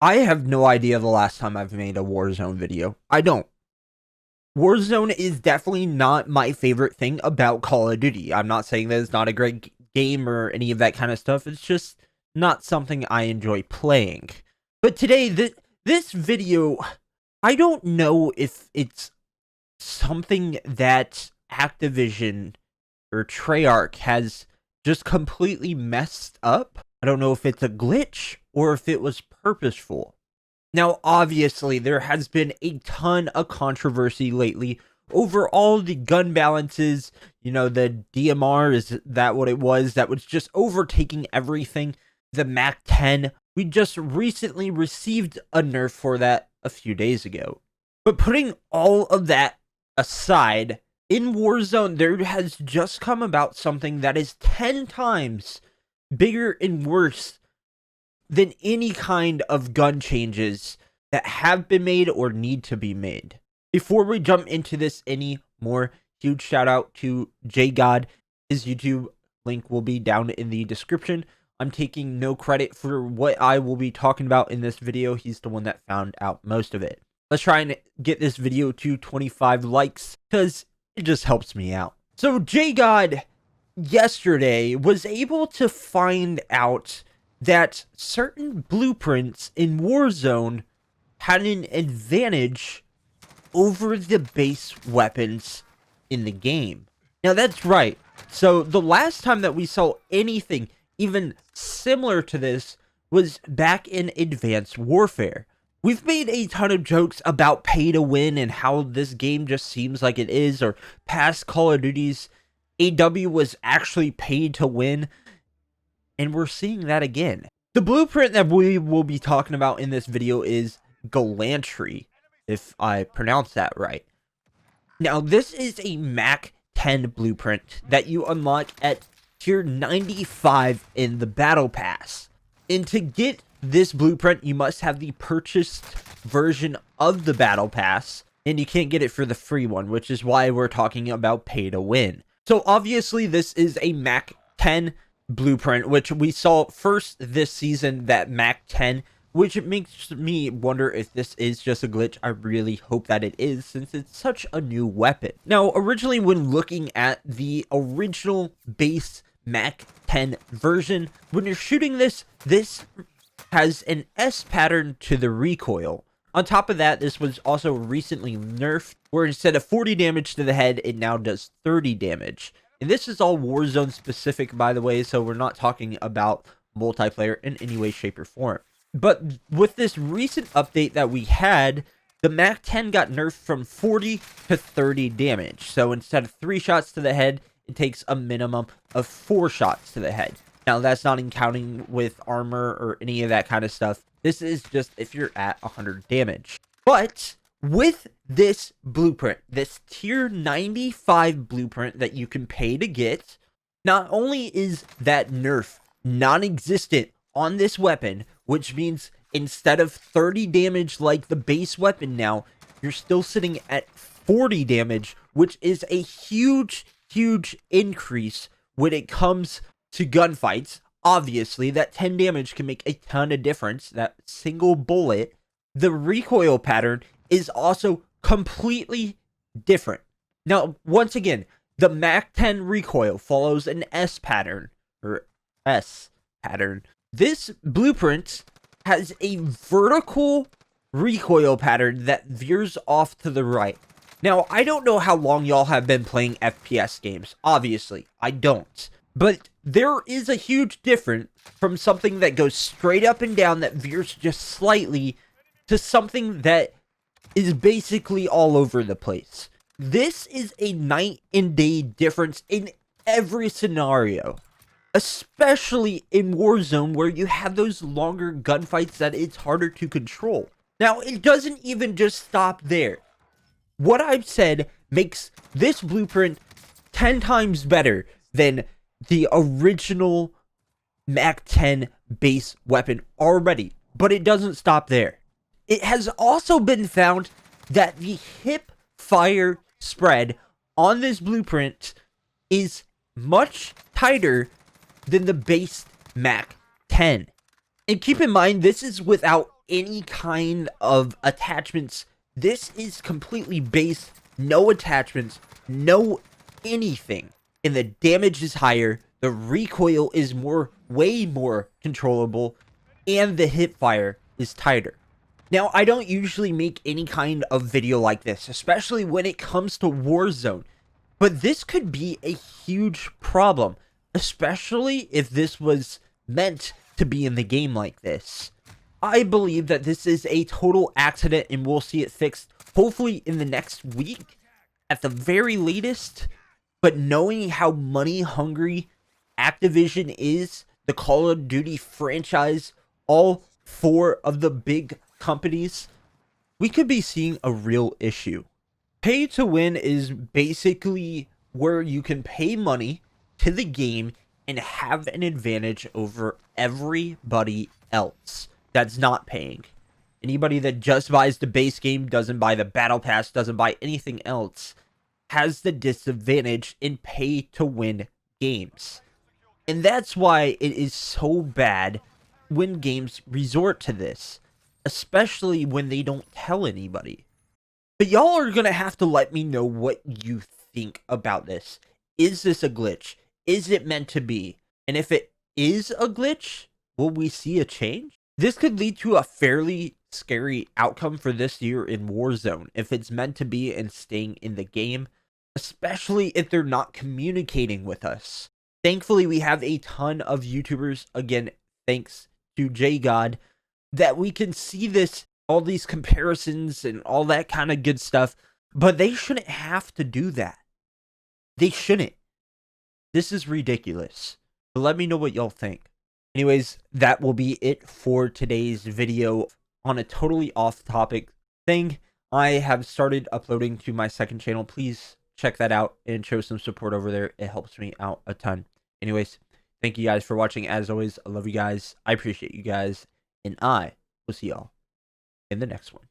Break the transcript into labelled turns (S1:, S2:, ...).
S1: I have no idea the last time I've made a Warzone video. I don't. Warzone is definitely not my favorite thing about Call of Duty. I'm not saying that it's not a great game or any of that kind of stuff. It's just not something I enjoy playing. But today, this video, I don't know if it's something that Activision or Treyarch has just completely messed up. I don't know if it's a glitch or if it was purposeful. Now, obviously, there has been a ton of controversy lately over all the gun balances. You know, the DMR, is that what it was? That was just overtaking everything. The MAC-10, we just recently received a nerf for that a few days ago. But putting all of that aside, in Warzone, there has just come about something that is 10 times bigger and worse than any kind of gun changes that have been made or need to be made. Before we jump into this any more, huge shout out to JGod. His YouTube link will be down in the description. I'm taking no credit for what I will be talking about in this video. He's the one that found out most of it. Let's try and get this video to 25 likes because it just helps me out. So JGod yesterday was able to find out that certain blueprints in Warzone had an advantage over the base weapons in the game. Now that's right. So the last time that we saw anything even similar to this was back in Advanced Warfare. We've made a ton of jokes about pay to win and how this game just seems like it is, or past Call of Duties, AW was actually paid to win. And we're seeing that again. The blueprint that we will be talking about in this video is Gallantry, if I pronounce that right. Now, this is a MAC-10 blueprint that you unlock at tier 95 in the Battle Pass. And to get this blueprint, you must have the purchased version of the Battle Pass, and you can't get it for the free one, which is why we're talking about pay to win. So obviously, this is a MAC-10 blueprint, which we saw first this season, that MAC-10, which makes me wonder if this is just a glitch. I really hope that it is, since it's such a new weapon. Now, originally when looking at the original base MAC-10 version, when you're shooting this has an S pattern to the recoil. On top of that, this was also recently nerfed, where instead of 40 damage to the head, it now does 30 damage. And this is all Warzone specific, by the way, so we're not talking about multiplayer in any way, shape, or form. But with this recent update that we had, the MAC-10 got nerfed from 40 to 30 damage. So instead of 3 shots to the head, it takes a minimum of 4 shots to the head. Now, that's not in counting with armor or any of that kind of stuff. This is just if you're at 100 damage. But with this blueprint, this tier 95 blueprint that you can pay to get, not only is that nerf non-existent on this weapon, which means instead of 30 damage like the base weapon now, you're still sitting at 40 damage, which is a huge increase when it comes to gunfights. Obviously, that 10 damage can make a ton of difference, that single bullet. The recoil pattern is also completely different. Now, once again, the MAC-10 recoil follows an S pattern, or S pattern. This blueprint has a vertical recoil pattern that veers off to the right. Now, I don't know how long y'all have been playing FPS games. Obviously, I don't. But there is a huge difference from something that goes straight up and down that veers just slightly to something that is basically all over the place. This is a night and day difference in every scenario, especially in Warzone, where you have those longer gunfights that it's harder to control. Now, it doesn't even just stop there. What I've said makes this blueprint 10 times better than the original MAC-10 base weapon already, but it doesn't stop there. It has also been found that the hip fire spread on this blueprint is much tighter than the base MAC-10. And keep in mind, this is without any kind of attachments. This is completely based, no attachments, no anything. And the damage is higher, the recoil is way more controllable, and the hip fire is tighter. Now, I don't usually make any kind of video like this, especially when it comes to Warzone. But this could be a huge problem, especially if this was meant to be in the game like this. I believe that this is a total accident and we'll see it fixed hopefully in the next week at the very latest. But knowing how money hungry Activision is, the Call of Duty franchise, all 4 of the big companies, we could be seeing a real issue. Pay to win is basically where you can pay money to the game and have an advantage over everybody else that's not paying. Anybody that just buys the base game, doesn't buy the battle pass, doesn't buy anything else, has the disadvantage in pay to win games. And that's why it is so bad when games resort to this, especially when they don't tell anybody. But y'all are gonna have to let me know what you think about this. Is this a glitch? Is it meant to be? And if it is a glitch, will we see a change? This could lead to a fairly scary outcome for this year in Warzone if it's meant to be and staying in the game, especially if they're not communicating with us. Thankfully, we have a ton of YouTubers, again, thanks to JGod, that we can see this, all these comparisons and all that kind of good stuff, but they shouldn't have to do that. They shouldn't. This is ridiculous. But let me know what y'all think. Anyways, that will be it for today's video. On a totally off-topic thing, I have started uploading to my second channel. Please check that out and show some support over there. It helps me out a ton. Anyways, thank you guys for watching. As always, I love you guys. I appreciate you guys. And I will see y'all in the next one.